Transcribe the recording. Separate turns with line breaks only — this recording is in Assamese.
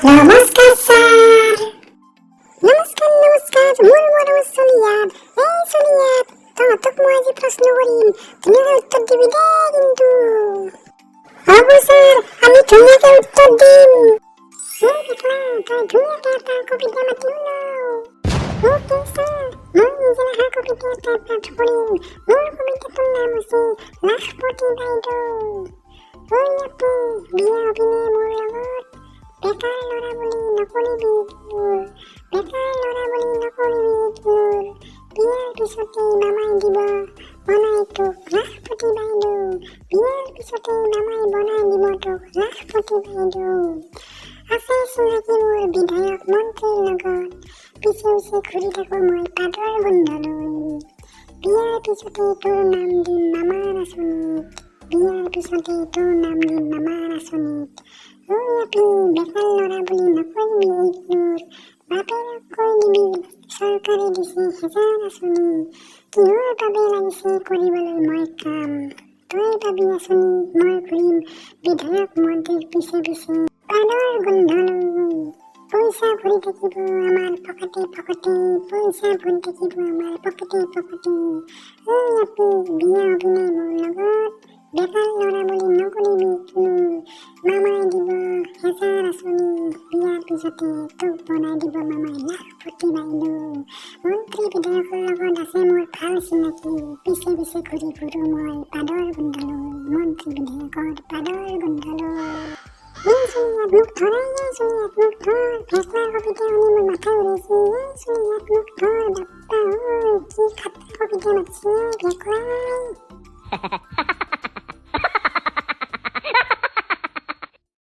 নমস্কাৰ ছাৰ। নমস্কাৰ মোৰ মৰম চলিয়াত। এই চলিয়াত তহঁতক মই আজি প্ৰশ্ন কৰিম, ধুনীয়াকৈ উত্তৰ দিবি দেই কিন্তু। হ'ব ছাৰ, আমি ধুনীয়াকৈ উত্তৰ দিম। এই বেকলা, তই ধুনীয়াকৈ এটা কবিতা মাতি ওলাও। অ'কে ছাৰ, মই নিজে লেখা কবিতা এটা পাঠ কৰিম। মোৰ কবিতাটোৰ নাম হৈছে লাখপতি বাইদেউ। ঐ আপি, বিয়া হবিনে মোৰ লগত? বেকাৰ ল'ৰা বুলি নকৰিবি ইগনোৰ, বেকাৰ ল'ৰা বুলি নকৰিবি ইগনোৰ। বিয়াৰ পিছতেই মামাই দিব বনাই তোক লাখপতি বাইদেউ, বিয়াৰ পিছতেই মামাই বনাই দিব তোক লাখপতি বাইদেউ। আছে চিনাকি মোৰ বিধায়ক মন্ত্ৰীৰ লগত, পিছে পিছে ঘূৰি থাকো মই পাদৰ গোন্ধ লৈ। বিয়াৰ পিছতেই তোৰ নাম দিম মামাৰ আঁচনিত, বিয়াৰ পিছতেই তোৰ নাম দিম মামাৰ আঁচনিত। ঐ আপি, বেকাৰ ল'ৰা বুলি নকৰিবি ইগনোৰ, বাপেৰক কৈ দিবি চৰকাৰে দিছে হেজাৰ আঁচনি, কিহৰ বাবে লাগিছে কৰিবলৈ মই কাম। তই পাবি আঁচনি, মই ঘূৰিম বিধায়ক মন্ত্ৰীৰ পিছে পিছে পাদৰ গোন্ধ লৈ। পইচা ভৰি থাকিব আমাৰ পকেটে পকেটে, পইচা ভৰি থাকিব আমাৰ পকেটে পকেটে। ঐ আপি, বিয়া হবিনে মোৰ লগত? বেকাৰ ল'ৰা বুলি নকৰিবি ইগনোৰ, মামাই দিব হেজাৰ আঁচনি, বিয়াৰ পিছতে তোক বনাই দিব মামাই লাখপতি বাইদেউ। মন্ত্ৰী বিধায়কৰ লগত আছে মোৰ ভাল চিনাকি, পিছে পিছে ঘূৰি ফুৰো মই পাদৰ গোন্ধ লৈ, মন্ত্ৰী বিধায়কৰ পাদৰ গোন্ধ লৈ। এই চলিয়াত মোক ধৰ, এই চলিয়াত মোক ধৰ, ফেচলাৰ কবিতা শুনি মোৰ মাথা উৰিছে। এই চলিয়াত মোক ধৰ, বাপ্পা ঐ কি খাতৰা কবিতা মাতিছে ভেকুৱাই।